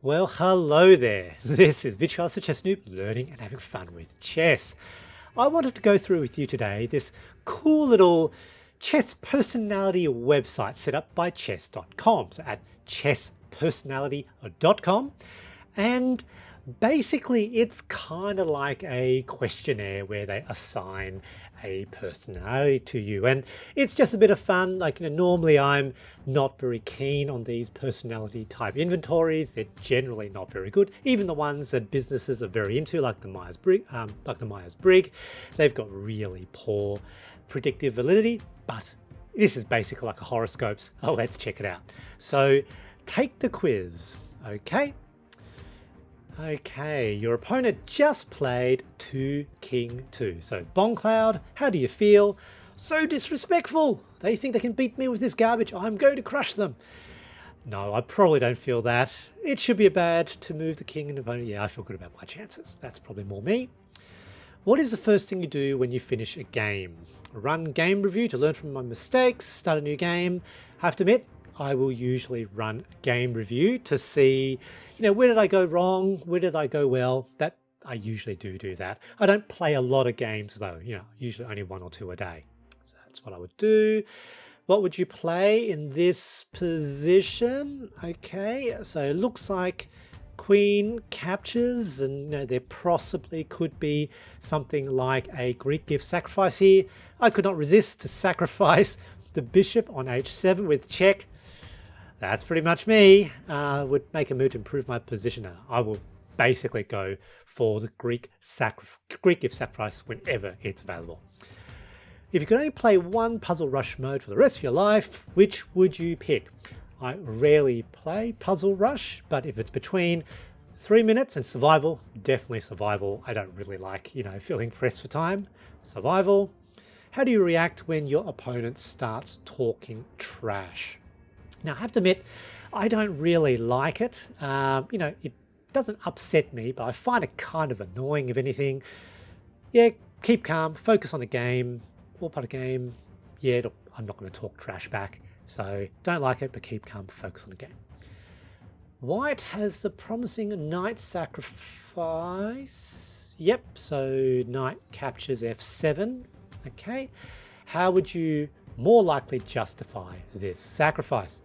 Well, hello there. This is Virtuoso Chess Noob, learning and having fun with chess. I wanted to go through with you today this cool little chess personality website set up by chess.com. So at chesspersonality.com. And basically it's kind of like a questionnaire where they assign a personality to you, and it's just a bit of fun. Like, normally I'm not very keen on these personality type inventories. They're generally not very good. Even the ones that businesses are very into, like the Myers-Briggs, they've got really poor predictive validity. But this is basically like a horoscopes. Oh, let's check it out. So take the quiz. Okay, your opponent just played 2 King 2. So Boncloud, how do you feel? So disrespectful. They think they can beat me with this garbage. I'm going to crush them. No, I probably don't feel that. It should be bad to move the king and opponent. Yeah, I feel good about my chances. That's probably more me. What is the first thing you do when you finish a game? Run game review to learn from my mistakes, start a new game. I have to admit, I will usually run game review to see, where did I go wrong? Where did I go well? That I usually do that. I don't play a lot of games though, usually only 1 or 2 a day. So that's what I would do. What would you play in this position? Okay, so it looks like queen captures, and there possibly could be something like a Greek gift sacrifice here. I could not resist to sacrifice the bishop on h7 with check. That's pretty much me. Would make a move to improve my position. I will basically go for the Greek gift sacrifice whenever it's available. If you could only play one puzzle rush mode for the rest of your life, which would you pick? I rarely play puzzle rush, but if it's between 3 minutes and survival, definitely survival. I don't really like, feeling pressed for time. Survival. How do you react when your opponent starts talking trash? Now, I have to admit, I don't really like it. It doesn't upset me, but I find it kind of annoying, if anything. Yeah, keep calm, focus on the game, all part of the game. Yeah, look, I'm not going to talk trash back. So don't like it, but keep calm, focus on the game. White has the promising knight sacrifice. Yep, so knight captures f7. Okay, how would you more likely justify this sacrifice?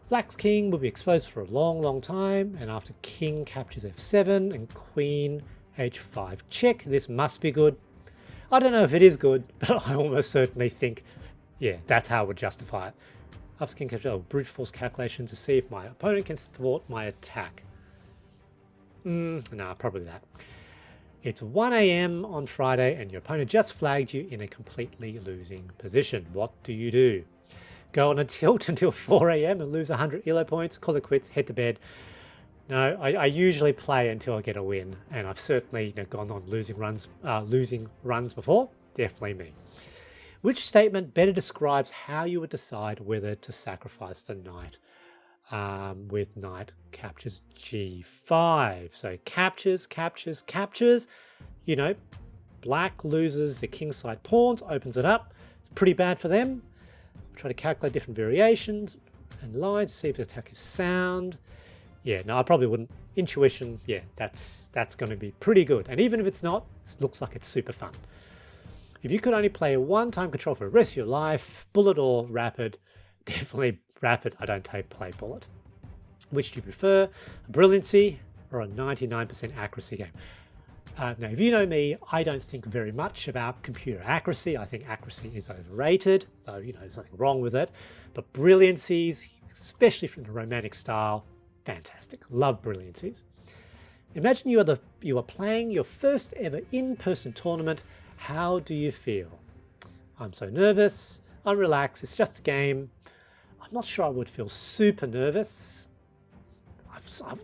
Black's king will be exposed for a long time, and after king captures f7 and queen h5 check, this must be good. I don't know if it is good, but I almost certainly think, yeah, that's how I would justify it. After king captures, brute force calculation to see if my opponent can thwart my attack. No, probably that. It's 1 AM on Friday and your opponent just flagged you in a completely losing position. What do you do? Go on a tilt until 4 AM and lose 100 elo points, call it quits, head to bed. No, I usually play until I get a win, and I've certainly gone on losing runs before. Definitely me. Which statement better describes how you would decide whether to sacrifice the knight with knight captures g5? So captures. Black loses the kingside pawns, opens it up. It's pretty bad for them. Try to calculate different variations and lines, see if the attack is sound. Yeah, no, I probably wouldn't. Intuition, yeah, that's going to be pretty good. And even if it's not, it looks like it's super fun. If you could only play one time control for the rest of your life, bullet or rapid, definitely rapid. I don't play bullet. Which do you prefer, a brilliancy or a 99% accuracy game? Now, if you know me, I don't think very much about computer accuracy. I think accuracy is overrated, though, there's nothing wrong with it. But brilliancies, especially from the romantic style, fantastic. Love brilliancies. Imagine you are playing your first ever in-person tournament. How do you feel? I'm so nervous. I'm relaxed. It's just a game. I'm not sure I would feel super nervous.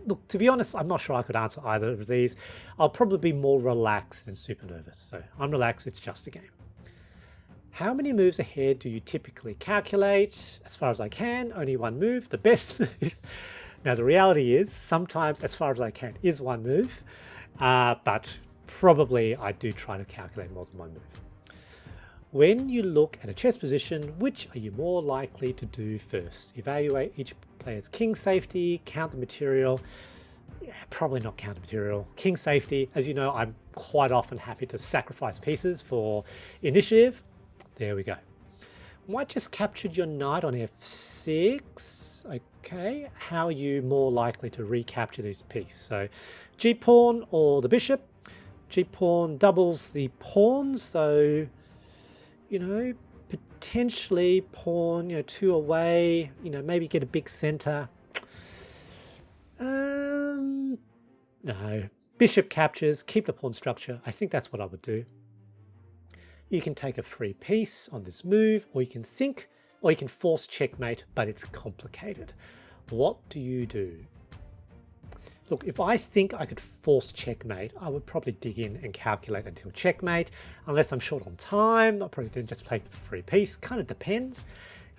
Look, to be honest, I'm not sure I could answer either of these. I'll probably be more relaxed than super nervous. So I'm relaxed. It's just a game. How many moves ahead do you typically calculate? As far as I can, only one move, the best move. Now, the reality is sometimes as far as I can is one move, but probably I do try to calculate more than one move. When you look at a chess position, which are you more likely to do first? Evaluate each player's king safety, count the material. Yeah, probably not counter material. King safety, as you know, I'm quite often happy to sacrifice pieces for initiative. There we go. Might just captured your knight on f6. Okay, how are you more likely to recapture this piece? So g-pawn or the bishop. G-pawn doubles the pawn, so, you know, potentially pawn, you know, 2 away, you know, maybe get a big center. No, bishop captures, keep the pawn structure. I think that's what I would do. You can take a free piece on this move, or you can think, or you can force checkmate, but it's complicated. What do you do? Look, if I think I could force checkmate, I would probably dig in and calculate until checkmate. Unless I'm short on time, I'll probably then just take the free piece. Kind of depends.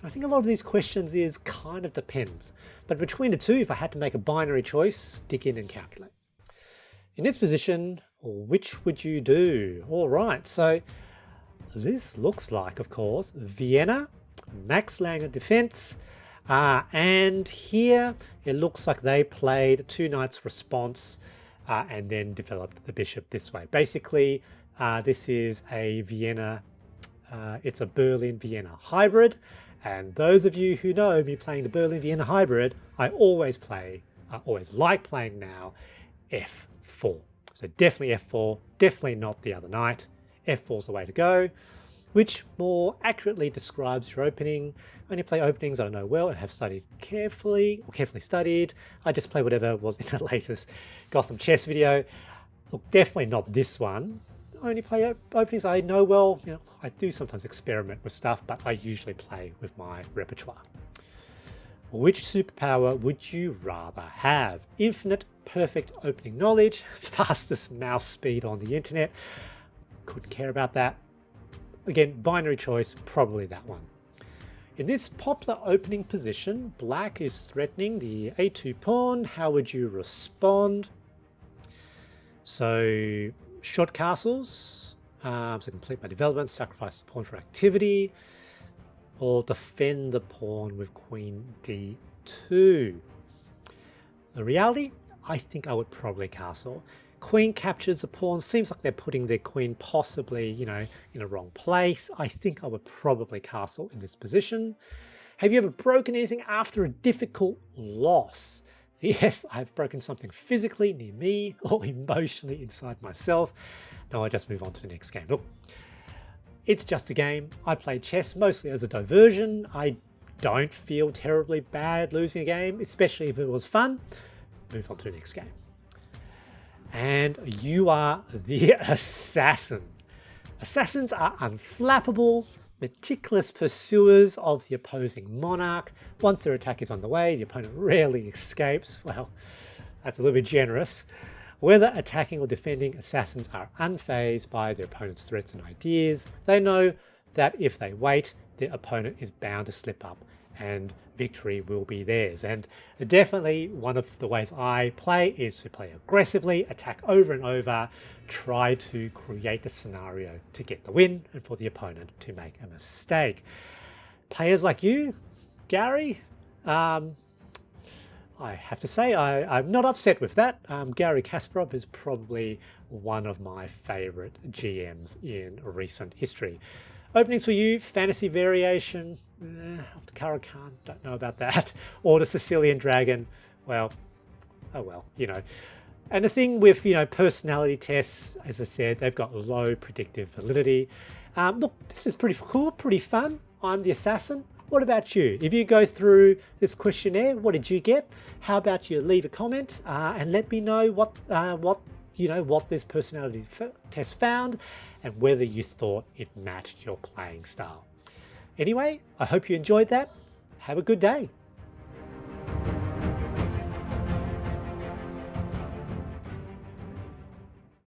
I think a lot of these questions is kind of depends. But between the two, if I had to make a binary choice, dig in and calculate. In this position, which would you do? All right, so this looks like, of course, Vienna, Max Langer defense. And here it looks like they played 2 knights response and then developed the bishop this way. Basically, this is a Vienna, it's a Berlin-Vienna hybrid. And those of you who know me playing the Berlin-Vienna hybrid, I always like playing now f4. So definitely f4, definitely not the other knight. f4's the way to go, which more accurately describes your opening. I only play openings I know well and have studied carefully, or carefully studied. I just play whatever was in the latest Gotham chess video. Look, definitely not this one. I only play openings I know well. You know, I do sometimes experiment with stuff, but I usually play with my repertoire. Which superpower would you rather have? Infinite perfect opening knowledge, fastest mouse speed on the internet. Couldn't care about that. Again, binary choice, probably that one. In this popular opening position, black is threatening the a2 pawn. How would you respond? So, short castles, so complete my development, sacrifice the pawn for activity, or defend the pawn with queen d2. The reality, I think I would probably castle. Queen captures the pawn. Seems like they're putting their queen possibly, you know, in a wrong place. I think I would probably castle in this position. Have you ever broken anything after a difficult loss? Yes, I've broken something physically near me or emotionally inside myself. No, I just move on to the next game. Look, it's just a game. I play chess mostly as a diversion. I don't feel terribly bad losing a game, especially if it was fun. Move on to the next game. And you are the assassin. Assassins are unflappable, meticulous pursuers of the opposing monarch. Once their attack is on the way, the opponent rarely escapes. Well, that's a little bit generous. Whether attacking or defending, assassins are unfazed by their opponent's threats and ideas. They know that if they wait, their opponent is bound to slip up and victory will be theirs. And definitely one of the ways I play is to play aggressively, attack over and over, try to create a scenario to get the win and for the opponent to make a mistake. Players like you, Gary, I have to say I'm not upset with that. Gary Kasparov is probably one of my favorite GMs in recent history. Openings for you, Fantasy Variation, of the Caracan, don't know about that. Or the Sicilian Dragon, well, oh well, you know. And the thing with, you know, personality tests, as I said, they've got low predictive validity. Look, this is pretty cool, pretty fun. I'm the assassin. What about you? If you go through this questionnaire, what did you get? How about you leave a comment and let me know what this personality test found and whether you thought it matched your playing style. Anyway, I hope you enjoyed that. Have a good day.